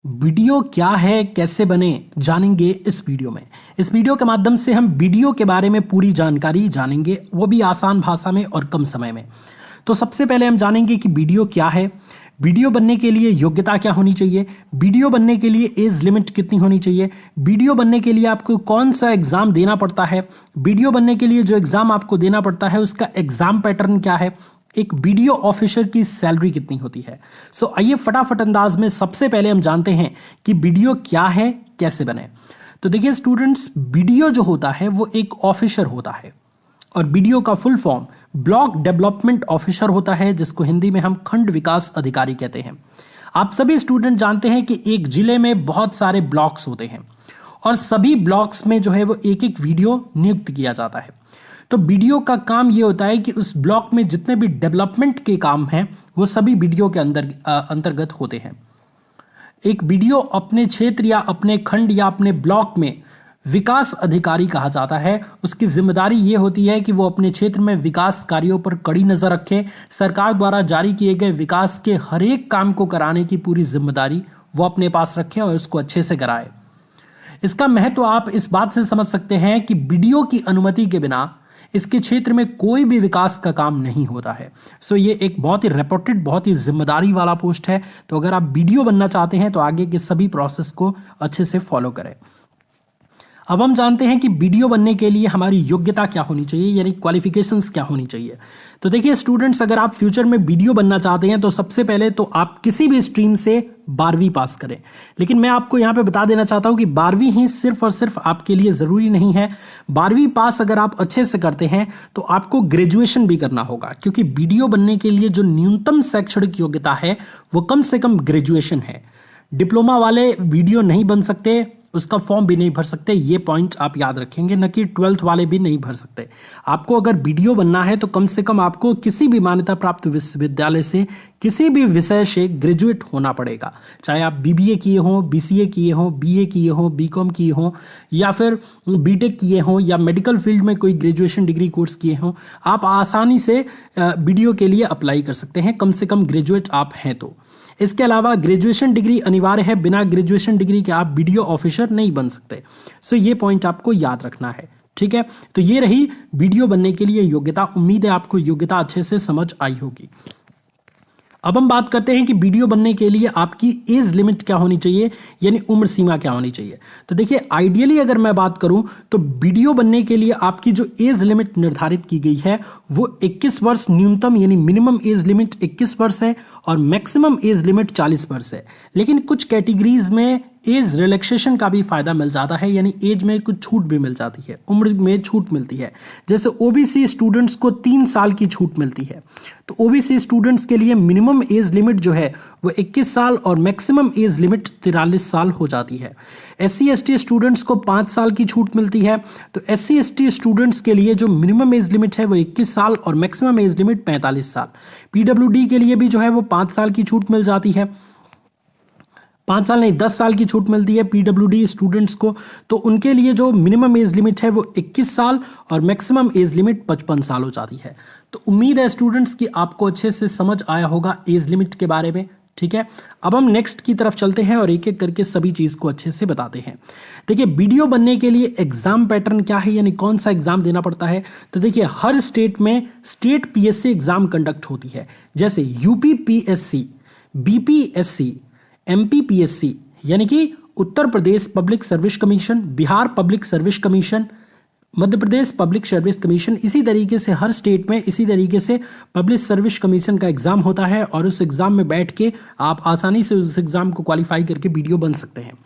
Video क्या है, कैसे बने, जानेंगे इस वीडियो में। इस वीडियो के माध्यम से हम वीडियो के बारे में पूरी जानकारी जानेंगे, वो भी आसान भाषा में और कम समय में। तो सबसे पहले हम जानेंगे कि वीडियो क्या है, वीडियो बनने के लिए योग्यता क्या होनी चाहिए, वीडियो बनने के लिए एज लिमिट कितनी होनी चाहिए, वीडियो बनने के लिए आपको कौन सा एग्जाम देना पड़ता है, वीडियो बनने के लिए जो एग्जाम आपको देना पड़ता है उसका एग्जाम पैटर्न क्या है, एक वीडियो ऑफिसर की सैलरी कितनी होती है। सो आइए फटाफट अंदाज में सबसे पहले हम जानते हैं कि वीडियो क्या है, कैसे बने। तो देखिए स्टूडेंट्स, वीडियो जो होता है वो एक ऑफिसर होता है और वीडियो का full form block development officer होता है, जिसको हिंदी में हम खंड विकास अधिकारी कहते हैं। आप सभी स्टूडेंट जानते हैं कि एक जिले में बहुत सारे ब्लॉक्स होते हैं और सभी ब्लॉक्स में जो है वो एक एक वीडियो नियुक्त किया जाता है। तो वीडियो का काम ये होता है कि उस ब्लॉक में जितने भी डेवलपमेंट के काम हैं वो सभी वीडियो के अंतर्गत होते हैं। एक वीडियो अपने क्षेत्र या अपने खंड या अपने ब्लॉक में विकास अधिकारी कहा जाता है। उसकी जिम्मेदारी ये होती है कि वो अपने क्षेत्र में विकास कार्यों पर कड़ी नजर रखे, सरकार द्वारा जारी किए गए विकास के हर एक काम को कराने की पूरी जिम्मेदारी वो अपने पास रखे और उसको अच्छे से कराए। इसका महत्व आप इस बात से समझ सकते हैं कि वीडियो की अनुमति के बिना इसके क्षेत्र में कोई भी विकास का काम नहीं होता है। सो ये एक बहुत ही रेपुटेड, बहुत ही जिम्मेदारी वाला पोस्ट है। तो अगर आप वीडियो बनना चाहते हैं तो आगे के सभी प्रोसेस को अच्छे से फॉलो करें। अब हम जानते हैं कि वीडियो बनने के लिए हमारी योग्यता क्या होनी चाहिए, यानी क्वालिफिकेशंस क्या होनी चाहिए। तो देखिए स्टूडेंट्स, अगर आप फ्यूचर में वीडियो बनना चाहते हैं तो सबसे पहले तो आप किसी भी स्ट्रीम से 12वीं पास करें। लेकिन मैं आपको यहाँ पे बता देना चाहता हूँ कि 12वीं ही सिर्फ और सिर्फ आपके लिए ज़रूरी नहीं है। 12वीं पास अगर आप अच्छे से करते हैं तो आपको ग्रेजुएशन भी करना होगा, क्योंकि वीडियो बनने के लिए जो न्यूनतम शैक्षणिक योग्यता है वो कम से कम ग्रेजुएशन है। डिप्लोमा वाले वीडियो नहीं बन सकते, उसका फॉर्म भी नहीं भर सकते। ये पॉइंट आप याद रखेंगे, न कि 12th वाले भी नहीं भर सकते। आपको अगर वीडियो बनना है तो कम से कम आपको किसी भी मान्यता प्राप्त विश्वविद्यालय से किसी भी विषय से ग्रेजुएट होना पड़ेगा। चाहे आप बीबीए किए हों, बीसीए किए हों, बीए किए हों, बीकॉम किए हों या फिर बीटेक किए हों या मेडिकल फील्ड में कोई ग्रेजुएशन डिग्री कोर्स किए हों, आप आसानी से वीडियो के लिए अप्लाई कर सकते हैं, कम से कम ग्रेजुएट आप हैं तो। इसके अलावा ग्रेजुएशन डिग्री अनिवार्य है, बिना ग्रेजुएशन डिग्री के आप वीडियो ऑफिसर नहीं बन सकते। सो ये पॉइंट आपको याद रखना है, ठीक है। तो ये रही वीडियो बनने के लिए योग्यता। उम्मीद है आपको योग्यता अच्छे से समझ आई होगी। अब हम बात करते हैं कि वीडियो बनने के लिए आपकी एज लिमिट क्या होनी चाहिए, यानी उम्र सीमा क्या होनी चाहिए। तो देखिए आइडियली अगर मैं बात करूं तो वीडियो बनने के लिए आपकी जो एज लिमिट निर्धारित की गई है वो 21 वर्ष न्यूनतम, यानी मिनिमम एज लिमिट 21 वर्ष है और मैक्सिमम एज लिमिट 40 वर्ष है। लेकिन कुछ कैटेगरीज में एज रिलैक्सेशन का भी फायदा मिल जाता है, यानी एज में कुछ छूट भी मिल जाती है, उम्र में छूट मिलती है। जैसे ओबीसी स्टूडेंट्स को 3 साल की छूट मिलती है। तो ओबीसी स्टूडेंट्स के लिए मिनिमम एज लिमिट जो है वो 21 साल और मैक्सिमम एज लिमिट 43 साल हो जाती है। SC ST स्टूडेंट्स को 5 साल की छूट मिलती है। तो SC ST स्टूडेंट्स के लिए जो मिनिमम एज लिमिट है वो 21 साल और मैक्सिमम एज लिमिट 45 साल। PWD के लिए भी जो है वो 5 साल की छूट मिल जाती है। 5 साल नहीं, 10 साल की छूट मिलती है PWD स्टूडेंट्स को। तो उनके लिए जो मिनिमम एज लिमिट है वो 21 साल और मैक्सिमम एज लिमिट 55 साल हो जाती है। तो उम्मीद है स्टूडेंट्स कि आपको अच्छे से समझ आया होगा एज लिमिट के बारे में, ठीक है। अब हम नेक्स्ट की तरफ चलते हैं और एक एक करके सभी चीज़ को अच्छे से बताते हैं। देखिए वीडियो बनने के लिए एग्जाम पैटर्न क्या है, यानी कौन सा एग्जाम देना पड़ता है। तो देखिए हर स्टेट में स्टेट PSC एग्जाम कंडक्ट होती है। जैसे UP PSC, BPSC, MP PSC यानी कि Uttar Pradesh public service commission, Bihar public service commission, Madhya Pradesh public service commission. इसी तरीके से हर स्टेट में इसी तरीके से पब्लिक सर्विस कमीशन का एग्जाम होता है और उस एग्जाम में बैठ के आप आसानी से उस एग्जाम को क्वालिफाई करके वीडियो बन सकते हैं।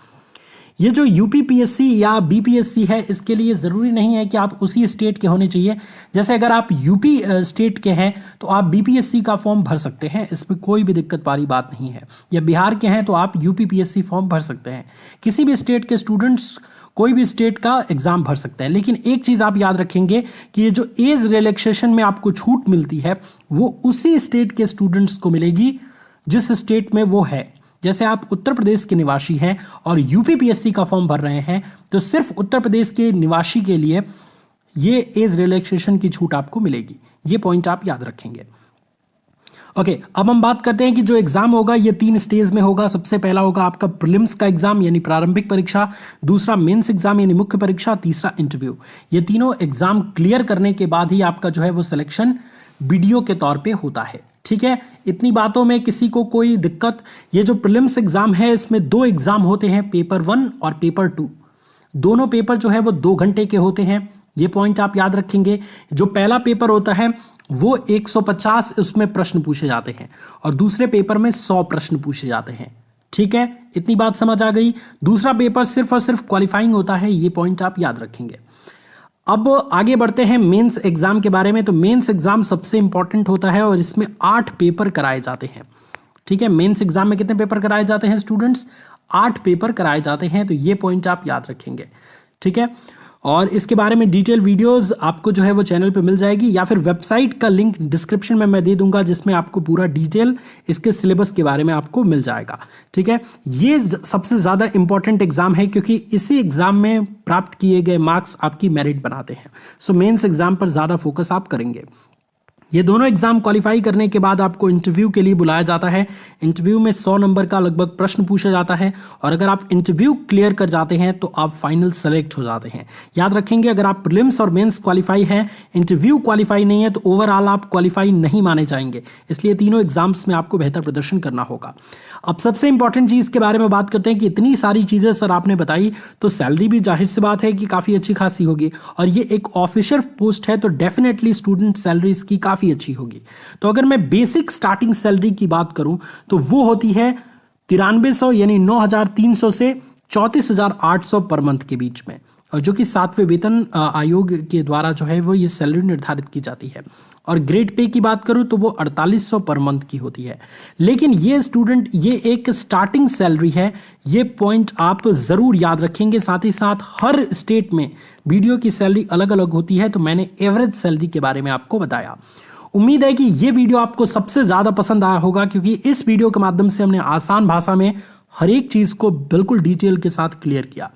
ये जो UP PSC या BPSC है, इसके लिए ज़रूरी नहीं है कि आप उसी स्टेट के होने चाहिए। जैसे अगर आप UP स्टेट के हैं तो आप BPSC का फॉर्म भर सकते हैं, इसमें कोई भी दिक्कत वाली बात नहीं है। या बिहार के हैं तो आप UP PSC फॉर्म भर सकते हैं। किसी भी स्टेट के स्टूडेंट्स कोई भी स्टेट का एग्जाम भर सकते हैं। लेकिन एक चीज़ आप याद रखेंगे कि ये जो एज रिलैक्सेशन में आपको छूट मिलती है वो उसी स्टेट के स्टूडेंट्स को मिलेगी जिस स्टेट में वो है। जैसे आप उत्तर प्रदेश के निवासी हैं और UP PSC का फॉर्म भर रहे हैं तो सिर्फ उत्तर प्रदेश के निवासी के लिए ये एज रिलैक्सेशन की छूट आपको मिलेगी। ये पॉइंट आप याद रखेंगे। ओके, अब हम बात करते हैं कि जो एग्जाम होगा ये 3 स्टेज में होगा। सबसे पहला होगा आपका प्रीलिम्स का एग्जाम यानी प्रारंभिक परीक्षा, दूसरा मेंस एग्जाम यानी मुख्य परीक्षा, तीसरा इंटरव्यू। ये तीनों एग्जाम क्लियर करने के बाद ही आपका जो है वो सिलेक्शन वीडियो के तौर पे होता है। ठीक है, इतनी बातों में किसी को कोई दिक्कत? ये जो प्रीलिम्स एग्जाम है इसमें 2 एग्जाम होते हैं, पेपर 1 और पेपर 2। दोनों पेपर जो है वो 2 घंटे के होते हैं, ये पॉइंट आप याद रखेंगे। जो पहला पेपर होता है वो 150 उसमें प्रश्न पूछे जाते हैं और दूसरे पेपर में 100 प्रश्न पूछे जाते हैं। ठीक है, इतनी बात समझ आ गई। दूसरा पेपर सिर्फ और सिर्फ क्वालिफाइंग होता है, ये पॉइंट आप याद रखेंगे। अब आगे बढ़ते हैं मेंस एग्जाम के बारे में। तो मेंस एग्जाम सबसे इंपॉर्टेंट होता है और इसमें 8 पेपर कराए जाते हैं। ठीक है, मेंस एग्जाम में कितने पेपर कराए जाते हैं स्टूडेंट्स? 8 पेपर कराए जाते हैं, तो ये पॉइंट आप याद रखेंगे। ठीक है, और इसके बारे में डिटेल वीडियोस आपको जो है वो चैनल पे मिल जाएगी या फिर वेबसाइट का लिंक डिस्क्रिप्शन में मैं दे दूंगा जिसमें आपको पूरा डिटेल इसके सिलेबस के बारे में आपको मिल जाएगा। ठीक है, ये सबसे ज़्यादा इंपॉर्टेंट एग्जाम है क्योंकि इसी एग्जाम में प्राप्त किए गए मार्क्स आपकी मेरिट बनाते हैं। सो मेंस एग्जाम पर ज़्यादा फोकस आप करेंगे। ये दोनों एग्जाम क्वालिफाई करने के बाद आपको इंटरव्यू के लिए बुलाया जाता है। इंटरव्यू में 100 नंबर का लगभग प्रश्न पूछा जाता है और अगर आप इंटरव्यू क्लियर कर जाते हैं तो आप फाइनल सेलेक्ट हो जाते हैं। याद रखेंगे, अगर आप प्रीलिम्स और मेंस क्वालिफाई हैं, इंटरव्यू क्वालिफाई नहीं है तो ओवरऑल आप क्वालिफाई नहीं माने जाएंगे। इसलिए तीनों एग्जाम्स में आपको बेहतर प्रदर्शन करना होगा। अब सबसे इंपॉर्टेंट चीज़ के बारे में बात करते हैं कि इतनी सारी चीज़ें सर आपने बताई, तो सैलरी भी जाहिर सी बात है कि काफ़ी अच्छी खासी होगी और ये एक ऑफिशियल पोस्ट है तो डेफिनेटली स्टूडेंट सैलरी इसकी काफ़ी अच्छी होगी। तो अगर मैं बेसिक स्टार्टिंग सैलरी की बात करूं तो वो होती है 9300 यानी 9300 से 34,800 पर मंथ के बीच में, और जो कि 7वें वेतन आयोग के द्वारा जो है वो ये सैलरी निर्धारित की जाती है। और ग्रेड पे की बात करूं तो वो 4800 पर मंथ की होती है। लेकिन ये स्टूडेंट, ये एक स्टार्टिंग सैलरी है, ये पॉइंट आप ज़रूर याद रखेंगे। साथ ही साथ हर स्टेट में वीडियो की सैलरी अलग अलग होती है, तो मैंने एवरेज सैलरी के बारे में आपको बताया। उम्मीद है कि ये वीडियो आपको सबसे ज़्यादा पसंद आया होगा क्योंकि इस वीडियो के माध्यम से हमने आसान भाषा में हर एक चीज़ को बिल्कुल डिटेल के साथ क्लियर किया।